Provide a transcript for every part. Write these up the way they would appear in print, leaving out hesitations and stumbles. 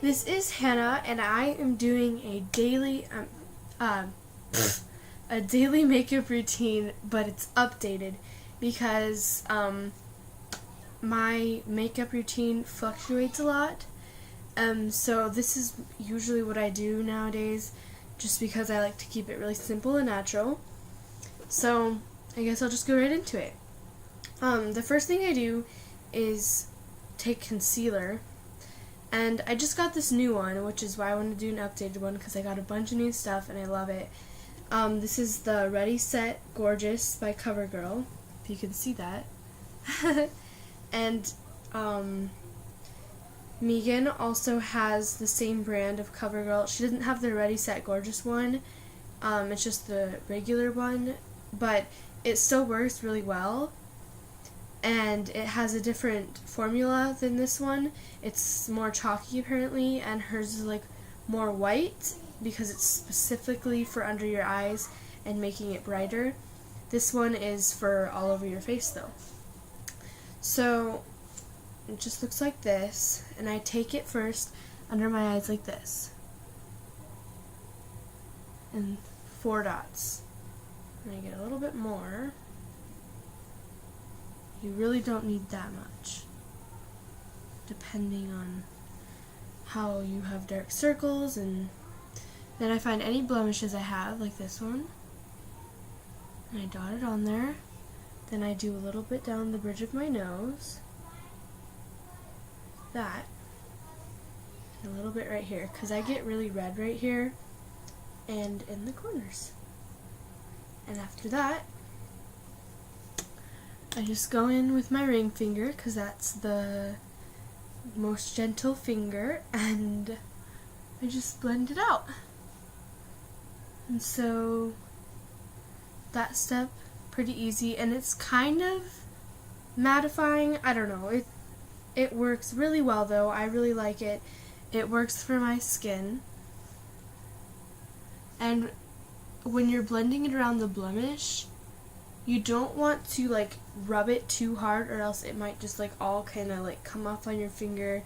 This is Hannah, and I am doing a daily makeup routine, but it's updated because my makeup routine fluctuates a lot. So this is usually what I do nowadays, just because I like to keep it really simple and natural. So I guess I'll just go right into it. The first thing I do is take concealer. And I just got this new one, which is why I want to do an updated one, because I got a bunch of new stuff and I love it. This is the Ready Set Gorgeous by CoverGirl, if you can see that. And Megan also has the same brand of CoverGirl. She doesn't have the Ready Set Gorgeous one. It's just the regular one, but it still works really well. And it has a different formula than this one. It's more chalky apparently, and hers is like more white because it's specifically for under your eyes and making it brighter. This one is for all over your face though. So it just looks like this, and I take it first under my eyes like this, and 4 dots, and I get a little bit more. You really don't need that much, depending on how you have dark circles. And then I find any blemishes I have, like this one, and I dot it on there. Then I do a little bit down the bridge of my nose, that, and a little bit right here, because I get really red right here and in the corners. And after that, I just go in with my ring finger, because that's the most gentle finger, and I just blend it out. And so that step, pretty easy, and it's kind of mattifying. I don't know, it works really well though. I really like it. It works for my skin. And when you're blending it around the blemish, you don't want to like rub it too hard, or else it might just like all kind of like come off on your finger,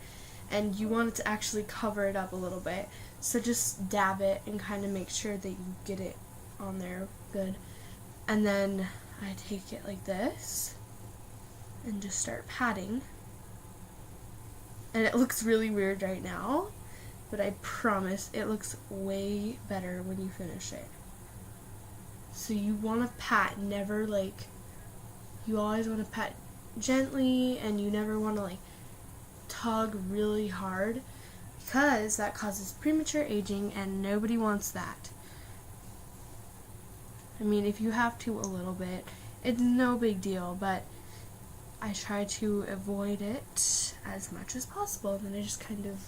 and you want it to actually cover it up a little bit. So just dab it and kind of make sure that you get it on there good. And then I take it like this and just start patting. And it looks really weird right now, but I promise it looks way better when you finish it. So you want to pat, never like, you always want to pat gently, and you never want to like tug really hard, because that causes premature aging and nobody wants that. I mean, if you have to a little bit, it's no big deal, but I try to avoid it as much as possible. And then I just kind of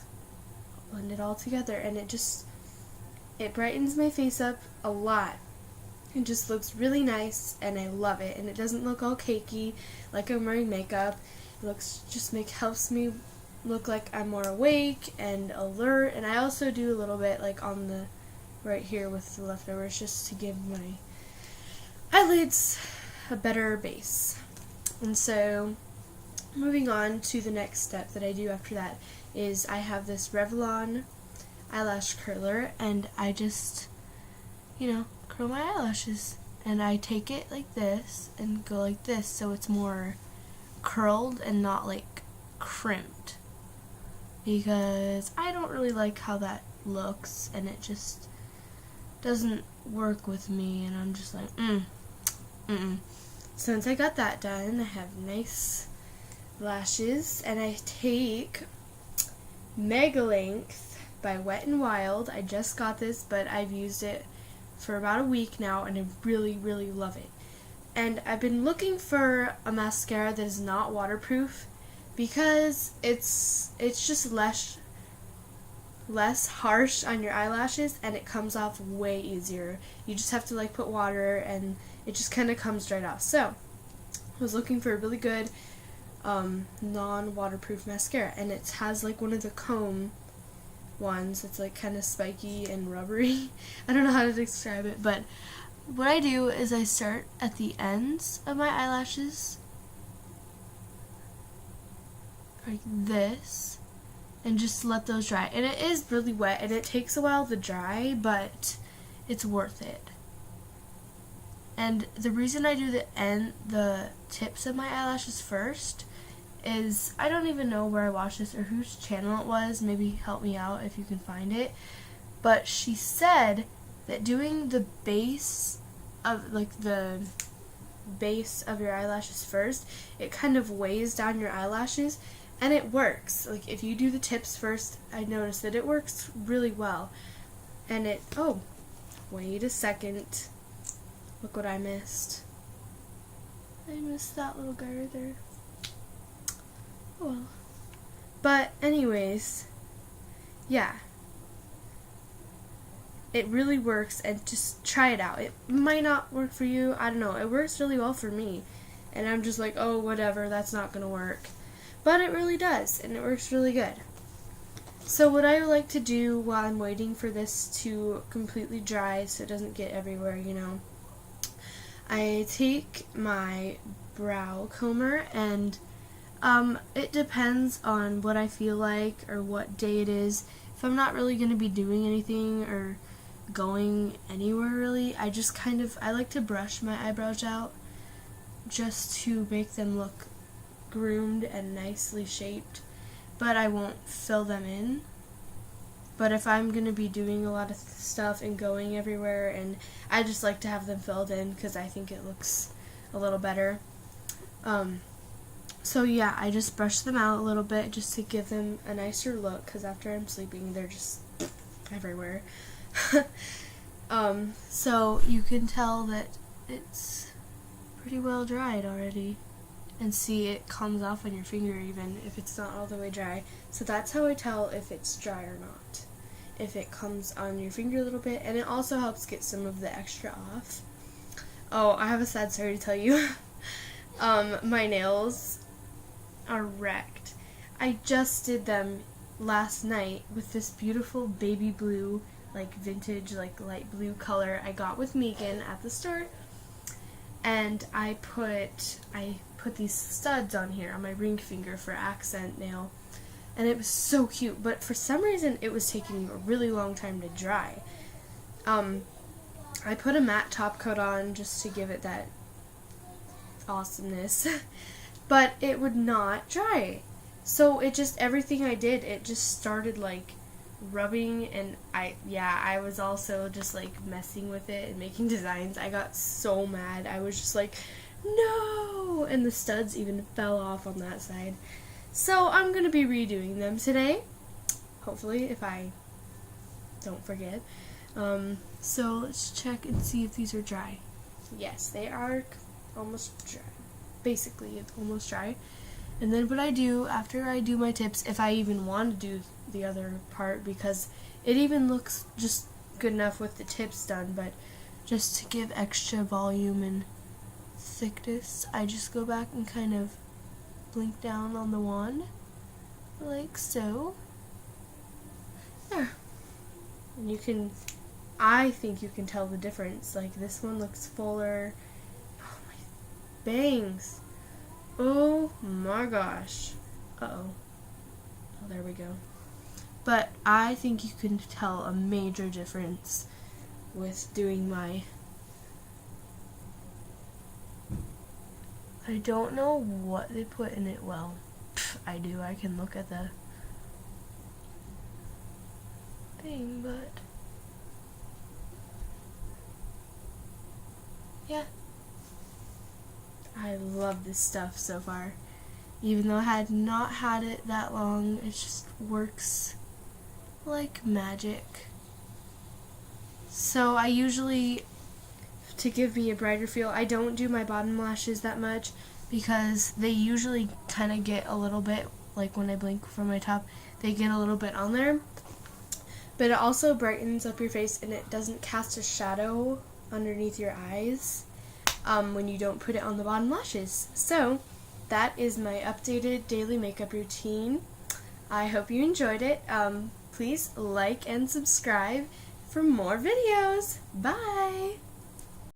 blend it all together, and it brightens my face up a lot. It just looks really nice, and I love it. And it doesn't look all cakey like I'm wearing makeup. It helps me look like I'm more awake and alert. And I also do a little bit like on the right here with the leftovers, just to give my eyelids a better base. And so moving on to the next step that I do after that is I have this Revlon eyelash curler, and I just, curl my eyelashes, and I take it like this and go like this, so it's more curled and not like crimped, because I don't really like how that looks, and it just doesn't work with me, and I'm just like So once I got that done, I have nice lashes, and I take Mega Length by Wet n Wild. I just got this, but I've used it for about a week now, and I really, really love it. And I've been looking for a mascara that is not waterproof, because it's just less harsh on your eyelashes, and it comes off way easier. You just have to like put water, and it just kind of comes right off. So I was looking for a really good non-waterproof mascara, and it has like one of the comb ones. It's like kind of spiky and rubbery. I don't know how to describe it, but what I do is I start at the ends of my eyelashes like this, and just let those dry. And it is really wet and it takes a while to dry, but it's worth it. And the reason I do the tips of my eyelashes first is I don't even know where I watched this or whose channel it was. Maybe help me out if you can find it. But she said that doing the base of the base of your eyelashes first, it kind of weighs down your eyelashes, and it works. Like if you do the tips first, I noticed that it works really well. And oh, wait a second. Look what I missed. I missed that little guy right there. Oh well. But anyways, yeah. It really works, and just try it out. It might not work for you. I don't know. It works really well for me. And I'm just like, oh, whatever, that's not going to work. But it really does, and it works really good. So what I like to do while I'm waiting for this to completely dry so it doesn't get everywhere, I take my brow comber, and it depends on what I feel like or what day it is. If I'm not really going to be doing anything or going anywhere really, I like to brush my eyebrows out just to make them look groomed and nicely shaped, but I won't fill them in. But if I'm going to be doing a lot of stuff and going everywhere, and I just like to have them filled in because I think it looks a little better. So yeah, I just brush them out a little bit just to give them a nicer look, because after I'm sleeping they're just everywhere. So you can tell that it's pretty well dried already, and see it comes off on your finger even if it's not all the way dry. So that's how I tell if it's dry or not, if it comes on your finger a little bit, and it also helps get some of the extra off. Oh, I have a sad story to tell you. My nails are wrecked. I just did them last night with this beautiful baby blue, like vintage, like light blue color I got with Megan at the store, and I put these studs on here on my ring finger for accent nail, and it was so cute, but for some reason it was taking a really long time to dry. I put a matte top coat on just to give it that awesomeness, but it would not dry. So everything I did, it just started like rubbing, and I was also just like messing with it and making designs. I got so mad. I was just like, no! And the studs even fell off on that side. So I'm going to be redoing them today, hopefully, if I don't forget. So let's check and see if these are dry. Yes, they are almost dry. Basically, it's almost dry. And then what I do after I do my tips, if I even want to do the other part, because it even looks just good enough with the tips done, but just to give extra volume and thickness, I just go back and kind of blink down on the wand, like so. There. And I think you can tell the difference. Like this one looks fuller. Oh my bangs. Oh my gosh. Uh-oh. Oh, there we go. But I think you can tell a major difference with doing my... I don't know what they put in it. Well, I do. I can look at the thing, but... yeah. I love this stuff so far. Even though I had not had it that long, it just works like magic. So I usually, to give me a brighter feel, I don't do my bottom lashes that much because they usually kind of get a little bit, like when I blink from my top, they get a little bit on there. But it also brightens up your face, and it doesn't cast a shadow underneath your eyes when you don't put it on the bottom lashes. So that is my updated daily makeup routine. I hope you enjoyed it. Please like and subscribe for more videos. Bye!